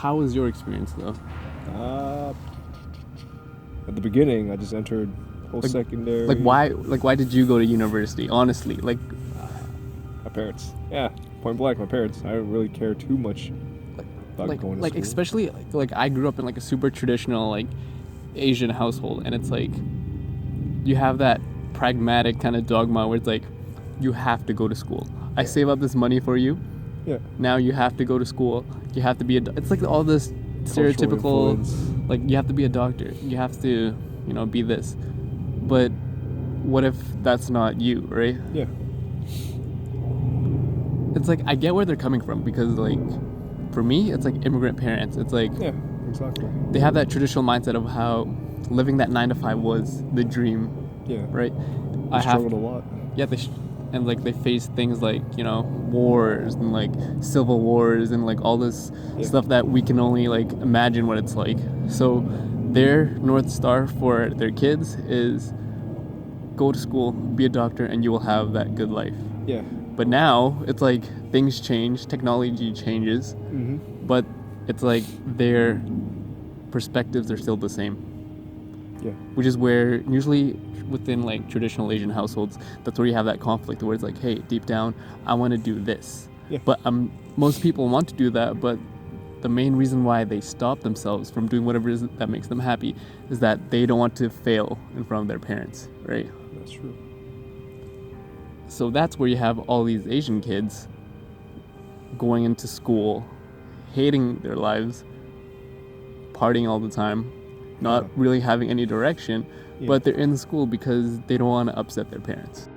how was your experience though? At the beginning, I just entered post-secondary. Why did you go to university? Honestly, like My parents. Yeah, point blank, my parents. I didn't really care too much about going to school. especially like I grew up in like a super traditional like Asian household, and it's like you have that pragmatic kind of dogma where it's like you have to go to school. I save up this money for you. Yeah. Now you have to go to school. You have to be it's like all this stereotypical like you have to be a doctor. You have to, be this. But what if that's not you, right? Yeah. It's like I get where they're coming from because like for me it's like immigrant parents. It's like Yeah, exactly. they have that traditional mindset of how living that 9 to 5 was the dream. Yeah. Right? They struggled a lot. Yeah, and like they face things like wars and like civil wars and like all this stuff that we can only like imagine what it's like. So their North Star for their kids is go to school, be a doctor, and you will have that good life. Yeah. But now it's like things change, technology changes, but it's like their perspectives are still the same. Yeah. Which is where usually within like traditional Asian households, that's where you have that conflict where it's like, hey, deep down, I want to do this. Yeah. But most people want to do that, but the main reason why they stop themselves from doing whatever it is that makes them happy is that they don't want to fail in front of their parents, right? That's true. So that's where you have all these Asian kids going into school, hating their lives, partying all the time, not really having any direction, but they're in school because they don't want to upset their parents.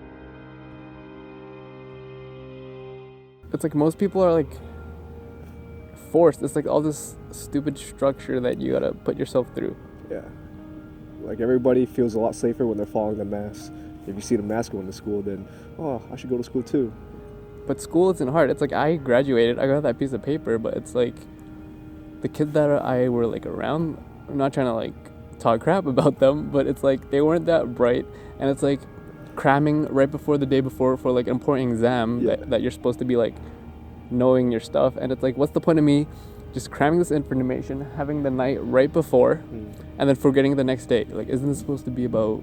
It's like most people are like forced. It's like all this stupid structure that you gotta put yourself through. Yeah. Like everybody feels a lot safer when they're following the mask. If you see the mask going to school, then, I should go to school too. But school isn't hard. It's like I graduated, I got that piece of paper, but it's like the kids that I were like around, I'm not trying to like talk crap about them, but it's like they weren't that bright, and it's like cramming right before the day before for like an important exam that you're supposed to be like knowing your stuff, and it's like what's the point of me just cramming this information, having the night right before, and then forgetting the next day? Like, isn't this supposed to be about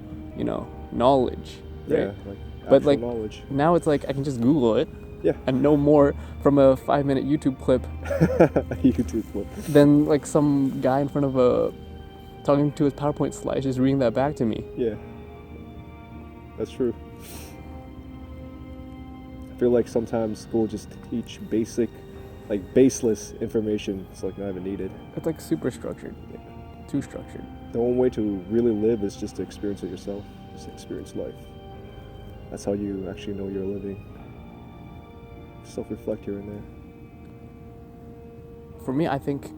knowledge? Right? Yeah, but like knowledge. Now it's like I can just Google it. Yeah. And know more from a 5-minute YouTube clip. Than like some guy in front of talking to his PowerPoint slides, just reading that back to me. Yeah. That's true. I feel like sometimes school just teach basic, like baseless information. It's like not even needed. It's like super structured. Yeah. Too structured. The only way to really live is just to experience it yourself. Just experience life. That's how you actually know you're living. Self-reflect here and there. For me, I think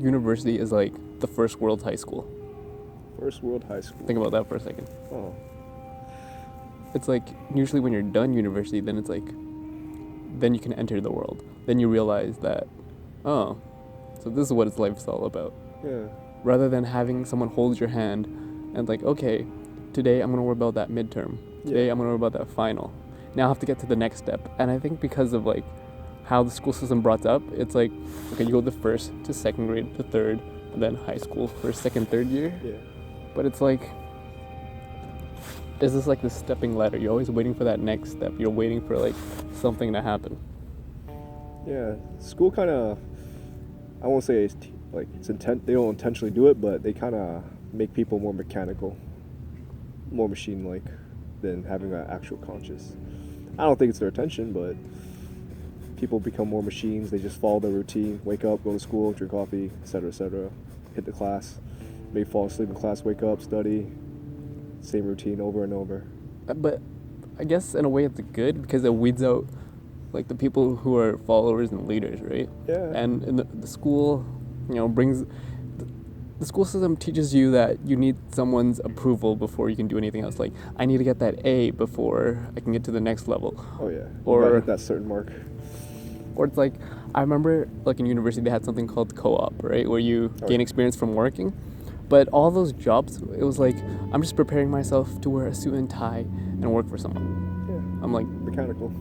university is like the first world high school. First world high school. Think about that for a second. Oh. It's like usually when you're done university, then it's like, then you can enter the world. Then you realize that, so this is what its life's all about. Yeah. Rather than having someone hold your hand and like, okay, today I'm going to worry about that midterm. Today I'm going to worry about that final. Now I have to get to the next step. And I think because of like how the school system brought up, it's like, okay, you go the first to second grade to third, and then high school for second, third year. Yeah. But it's like, is this like the stepping ladder? You're always waiting for that next step. You're waiting for like something to happen. Yeah, school kind of, I won't say it's they don't intentionally do it, but they kind of make people more mechanical, more machine-like than having an actual conscious. I don't think it's their intention, but people become more machines. They just follow their routine, wake up, go to school, drink coffee, etc., hit the class, maybe fall asleep in class, wake up, study, same routine over and over. But I guess in a way it's good because it weeds out like the people who are followers and leaders, right? Yeah. And in the school, the school system teaches you that you need someone's approval before you can do anything else. Like, I need to get that A before I can get to the next level. Oh yeah. Or hit that certain mark. Or it's like, I remember like in university they had something called co-op, right? Where you gain experience from working. But all those jobs, it was like, I'm just preparing myself to wear a suit and tie and work for someone. Yeah. I'm like... Mechanical.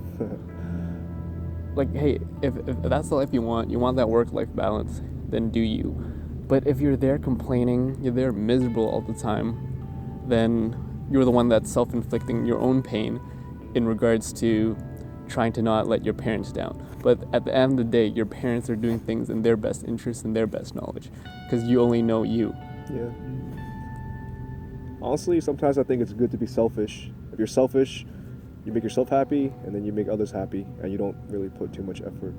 like, hey, if that's the life you want that work-life balance, then do you. But if you're there complaining, you're there miserable all the time, then you're the one that's self-inflicting your own pain in regards to trying to not let your parents down. But at the end of the day, your parents are doing things in their best interest and their best knowledge, because you only know you. Yeah. Honestly, sometimes I think it's good to be selfish. If you're selfish, you make yourself happy, and then you make others happy, and you don't really put too much effort.